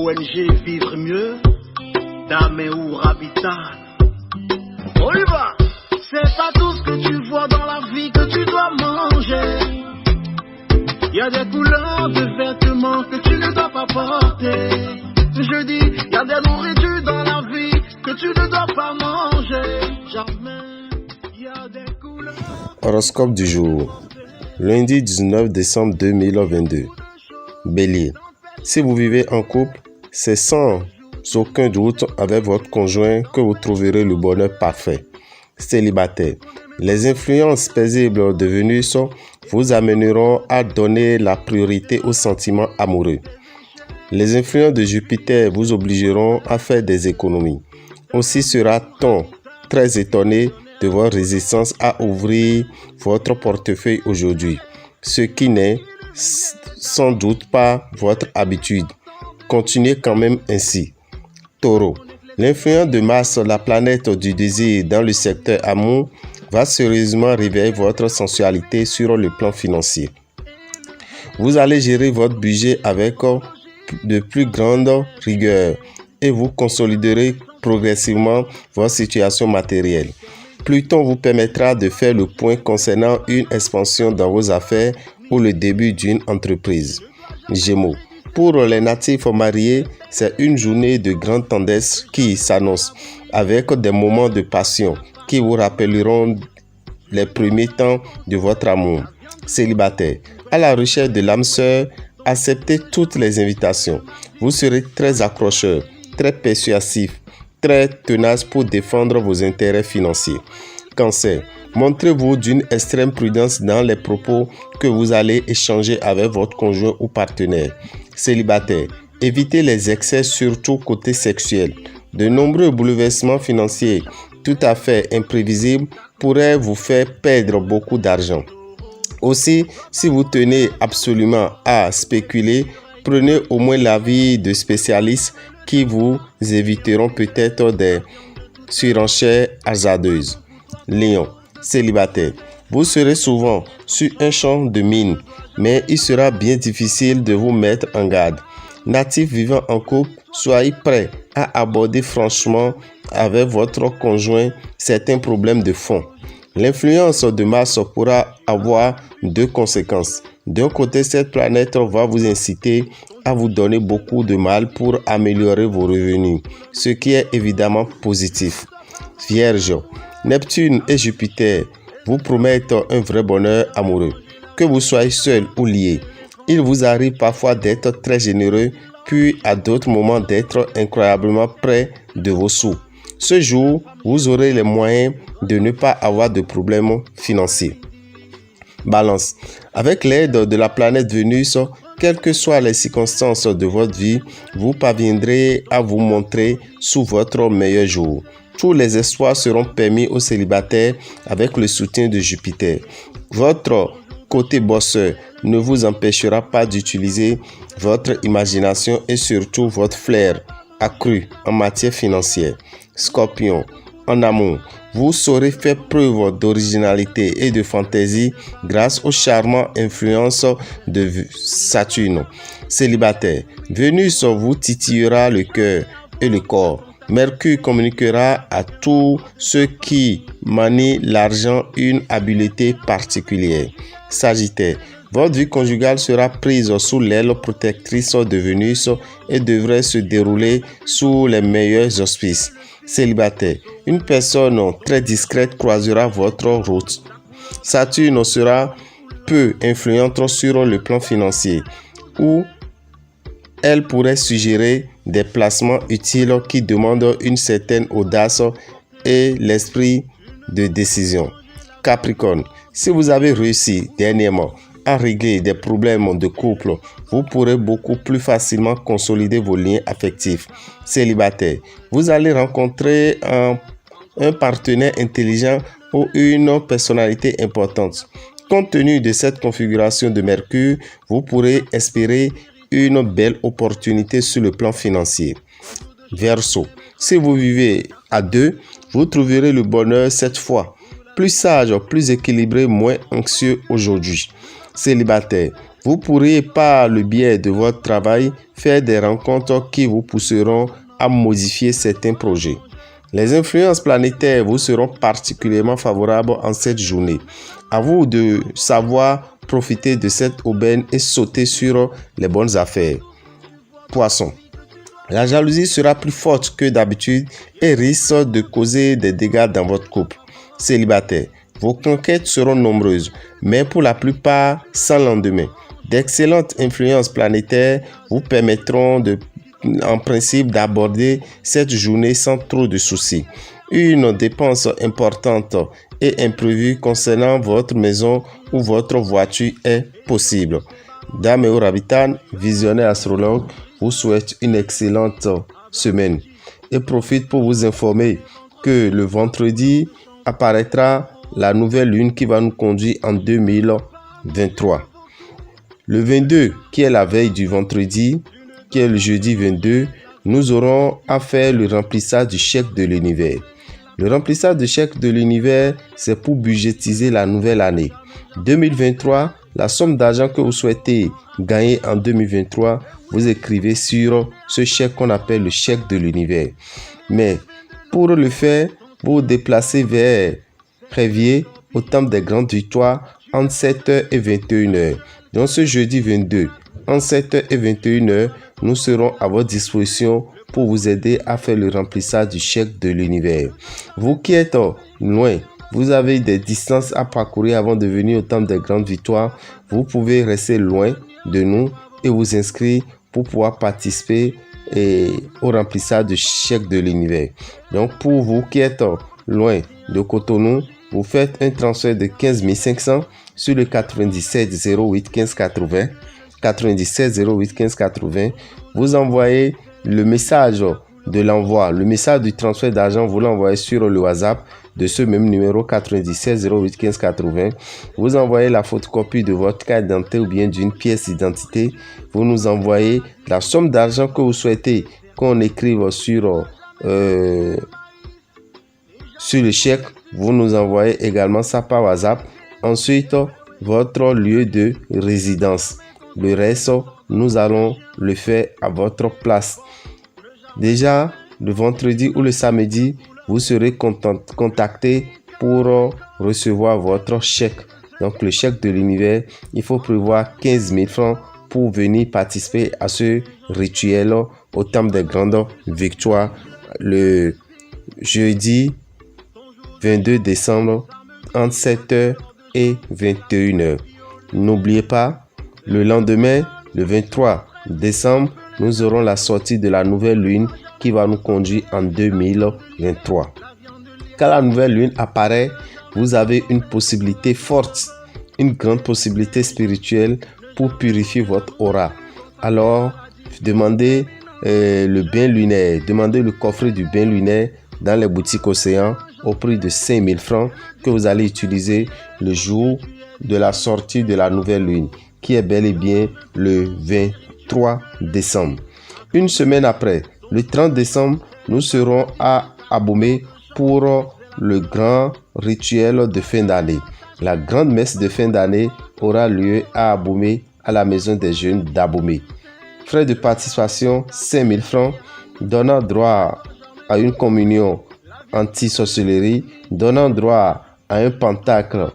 ONG Vivre Mieux, Dame ou Habitat. On y va. C'est pas tout ce que tu vois dans la vie que tu dois manger. Y a des couleurs de vêtements que tu ne dois pas porter. Je dis, y a des nourritures dans la vie que tu ne dois pas manger. Jamais. Y a des couleurs. Horoscope du jour. Lundi 19 décembre 2022. Bélier. Si vous vivez en couple, c'est sans aucun doute avec votre conjoint que vous trouverez le bonheur parfait. Célibataire. Les influences paisibles de Vénus vous amèneront à donner la priorité aux sentiments amoureux. Les influences de Jupiter vous obligeront à faire des économies. Aussi sera-t-on très étonné de votre résistance à ouvrir votre portefeuille aujourd'hui, ce qui n'est sans doute pas votre habitude. Continuez quand même ainsi. Taureau. L'influence de Mars, la planète du désir dans le secteur amour, va sérieusement réveiller votre sensualité sur le plan financier. Vous allez gérer votre budget avec de plus grande rigueur et vous consoliderez progressivement votre situation matérielle. Pluton vous permettra de faire le point concernant une expansion dans vos affaires ou le début d'une entreprise. Gémeaux. Pour les natifs mariés, c'est une journée de grande tendresse qui s'annonce avec des moments de passion qui vous rappelleront les premiers temps de votre amour. Célibataire. À la recherche de l'âme sœur, acceptez toutes les invitations. Vous serez très accrocheur, très persuasif, très tenace pour défendre vos intérêts financiers. Cancer. Montrez-vous d'une extrême prudence dans les propos que vous allez échanger avec votre conjoint ou partenaire. Célibataire. Évitez les excès, surtout côté sexuel. De nombreux bouleversements financiers tout à fait imprévisibles pourraient vous faire perdre beaucoup d'argent. Aussi, si vous tenez absolument à spéculer, prenez au moins l'avis de spécialistes qui vous éviteront peut-être des surenchères hasardeuses. Lion. Célibataire. Vous serez souvent sur un champ de mine, mais il sera bien difficile de vous mettre en garde. Natif vivant en couple, soyez prêt à aborder franchement avec votre conjoint certains problèmes de fond. L'influence de Mars pourra avoir deux conséquences. D'un côté, cette planète va vous inciter à vous donner beaucoup de mal pour améliorer vos revenus, ce qui est évidemment positif. Vierge. Neptune et Jupiter vous promettent un vrai bonheur amoureux. Que vous soyez seul ou lié, il vous arrive parfois d'être très généreux, puis à d'autres moments d'être incroyablement près de vos sous. Ce jour, vous aurez les moyens de ne pas avoir de problèmes financiers. Balance. Avec l'aide de la planète Vénus, quelles que soient les circonstances de votre vie, vous parviendrez à vous montrer sous votre meilleur jour. Tous les espoirs seront permis aux célibataires avec le soutien de Jupiter. Votre côté bosseur ne vous empêchera pas d'utiliser votre imagination et surtout votre flair accru en matière financière. Scorpion. En amour, vous saurez faire preuve d'originalité et de fantaisie grâce aux charmantes influences de Saturne. Célibataire. Vénus vous titillera le cœur et le corps. Mercure communiquera à tous ceux qui manient l'argent une habileté particulière. Sagittaire. Votre vie conjugale sera prise sous l'aile protectrice de Vénus et devrait se dérouler sous les meilleurs auspices. Célibataire. Une personne très discrète croisera votre route. Saturne sera peu influente sur le plan financier, où elle pourrait suggérer des placements utiles qui demandent une certaine audace et l'esprit de décision. Capricorne. Si vous avez réussi dernièrement à régler des problèmes de couple, vous pourrez beaucoup plus facilement consolider vos liens affectifs. Célibataire. Vous allez rencontrer un partenaire intelligent ou une personnalité importante. Compte tenu de cette configuration de Mercure, vous pourrez espérer une belle opportunité sur le plan financier. Verseau. Si vous vivez à deux, vous trouverez le bonheur cette fois. Plus sage, plus équilibré, moins anxieux aujourd'hui. Célibataire. Vous pourrez, par le biais de votre travail, faire des rencontres qui vous pousseront à modifier certains projets. Les influences planétaires vous seront particulièrement favorables en cette journée. À vous de savoir profiter de cette aubaine et sauter sur les bonnes affaires. Poisson. La jalousie sera plus forte que d'habitude et risque de causer des dégâts dans votre couple. Célibataire. Vos conquêtes seront nombreuses, mais pour la plupart sans lendemain. D'excellentes influences planétaires vous permettront en principe d'aborder cette journée sans trop de soucis. Une dépense importante et imprévue concernant votre maison ou votre voiture est possible. Dame Rabitan, visionnaire astrologue, vous souhaite une excellente semaine et profite pour vous informer que le vendredi apparaîtra la nouvelle lune qui va nous conduire en 2023. Le 22, qui est la veille du vendredi, qui est le jeudi 22, nous aurons à faire le remplissage du chèque de l'univers. Le remplissage du chèque de l'univers, c'est pour budgétiser la nouvelle année. 2023, la somme d'argent que vous souhaitez gagner en 2023, vous écrivez sur ce chèque qu'on appelle le chèque de l'univers. Mais pour le faire, vous vous déplacez vers Prévier au temple des grandes victoires entre 7h et 21h. Donc ce jeudi 22, entre 7h et 21h, nous serons à votre disposition pour vous aider à faire le remplissage du chèque de l'univers. Vous qui êtes loin, vous avez des distances à parcourir avant de venir au temple des grandes victoires, vous pouvez rester loin de nous et vous inscrire pour pouvoir participer au remplissage du chèque de l'univers. Donc pour vous qui êtes loin de Cotonou, vous faites un transfert de 15 500 sur le 97 08 15 80. 97 08 15 80. Vous envoyez le message de l'envoi, le message du transfert d'argent, vous l'envoyez sur le WhatsApp de ce même numéro 97 08 15 80. Vous envoyez la photocopie de votre carte d'identité ou bien d'une pièce d'identité. Vous nous envoyez la somme d'argent que vous souhaitez qu'on écrive sur le chèque. Vous nous envoyez également ça par WhatsApp. Ensuite, votre lieu de résidence. Le reste, nous allons le faire à votre place. Déjà, le vendredi ou le samedi, vous serez contacté pour recevoir votre chèque. Donc, le chèque de l'univers, il faut prévoir 15 000 francs pour venir participer à ce rituel au temple des grandes victoires le jeudi 22 décembre entre 7h et 21h. N'oubliez pas, le lendemain, le 23 décembre, nous aurons la sortie de la nouvelle lune qui va nous conduire en 2023. Quand la nouvelle lune apparaît, vous avez une possibilité forte, une grande possibilité spirituelle pour purifier votre aura. Alors, demandez le bain lunaire, demandez le coffret du bain lunaire dans les boutiques Océan au prix de 5 000 francs que vous allez utiliser le jour de la sortie de la nouvelle lune, qui est bel et bien le 23 décembre. Une semaine après, le 30 décembre, nous serons à Abomey pour le grand rituel de fin d'année. La grande messe de fin d'année aura lieu à Abomey, à la maison des jeunes d'Abomey. Frais de participation 5 000 francs, donnant droit à une communion anti-sorcellerie, donnant droit à un pentacle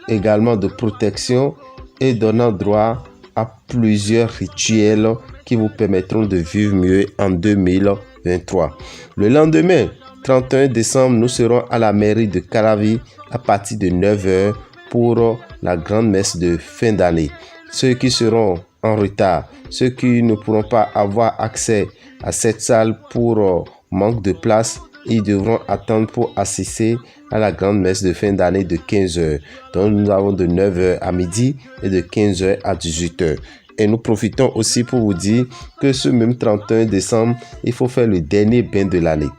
également de protection et donnant droit à plusieurs rituels qui vous permettront de vivre mieux en 2023. Le lendemain, 31 décembre, nous serons à la mairie de Caravi à partir de 9h pour la grande messe de fin d'année. Ceux qui seront en retard, ceux qui ne pourront pas avoir accès à cette salle pour manque de place, ils devront attendre pour assister à la grande messe de fin d'année de 15h. Donc nous avons de 9h à midi et de 15h à 18h. Et nous profitons aussi pour vous dire que ce même 31 décembre, il faut faire le dernier bain de l'année.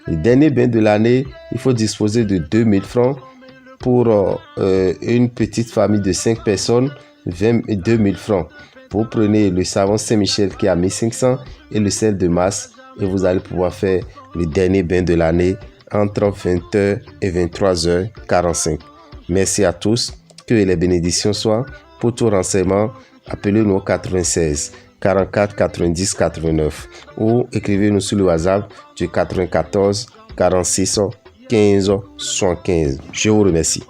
Le dernier bain de l'année, il faut disposer de 2 000 francs pour une petite famille de 5 personnes, 2 000 francs. Vous prenez le savon Saint-Michel qui est à 1500 et le sel de Mars et vous allez pouvoir faire le dernier bain de l'année entre 20h et 23h45. Merci à tous. Que les bénédictions soient. Pour tout renseignement, appelez-nous au 96 44 90 89 ou écrivez-nous sur le WhatsApp du 94 46 15 75. Je vous remercie.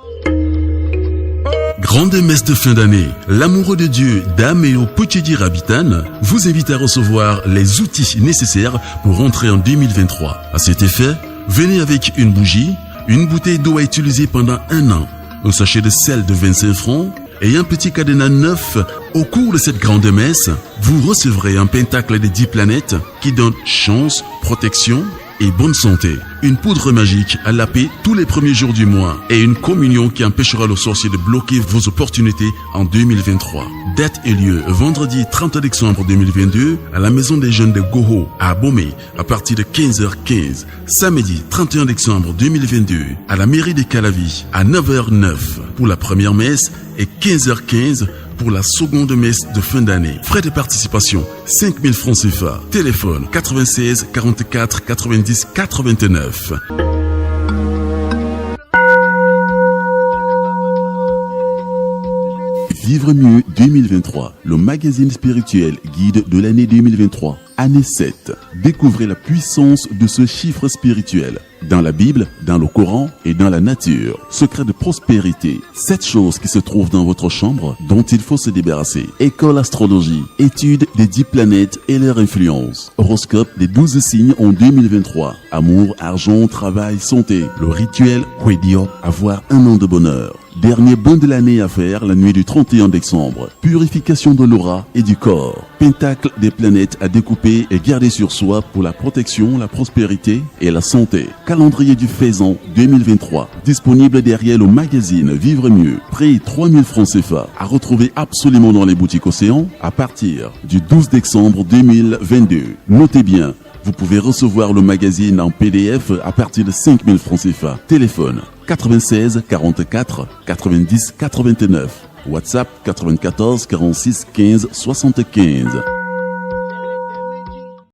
Grande messe de fin d'année, l'amoureux de Dieu d'Ameo Pochedi Rabitan vous invite à recevoir les outils nécessaires pour entrer en 2023. À cet effet, venez avec une bougie, une bouteille d'eau à utiliser pendant 1 an, un sachet de sel de 25 francs et un petit cadenas neuf. Au cours de cette grande messe, vous recevrez un pentacle des 10 planètes qui donne chance, protection et bonne santé. Une poudre magique à laper tous les premiers jours du mois et une communion qui empêchera le sorcier de bloquer vos opportunités en 2023. Date et lieu, vendredi 30 décembre 2022 à la maison des jeunes de Goho à Bomé à partir de 15h15. Samedi 31 décembre 2022 à la mairie de Calavi à 9h09 pour la première messe et 15h15 pour la seconde messe de fin d'année. Frais de participation 5 000 francs CFA. Téléphone 96 44 90 89. Vivre mieux 2023, le magazine spirituel guide de l'année 2023, année 7. Découvrez la puissance de ce chiffre spirituel dans la Bible, dans le Coran et dans la nature. Secret de prospérité, 7 choses qui se trouvent dans votre chambre dont il faut se débarrasser. École astrologie, étude des 10 planètes et leur influence. Horoscope des 12 signes en 2023. Amour, argent, travail, santé. Le rituel Kwedio, avoir 1 an de bonheur. Dernier bain de l'année à faire la nuit du 31 décembre. Purification de l'aura et du corps. Pentacle des planètes à découper et garder sur soi pour la protection, la prospérité et la santé. Calendrier du Faisan 2023. Disponible derrière le magazine Vivre Mieux. Prix 3 000 francs CFA. À retrouver absolument dans les boutiques Océan à partir du 12 décembre 2022. Notez bien, vous pouvez recevoir le magazine en PDF à partir de 5 000 francs CFA. Téléphone 96 44 90 89. WhatsApp 94 46 15 75.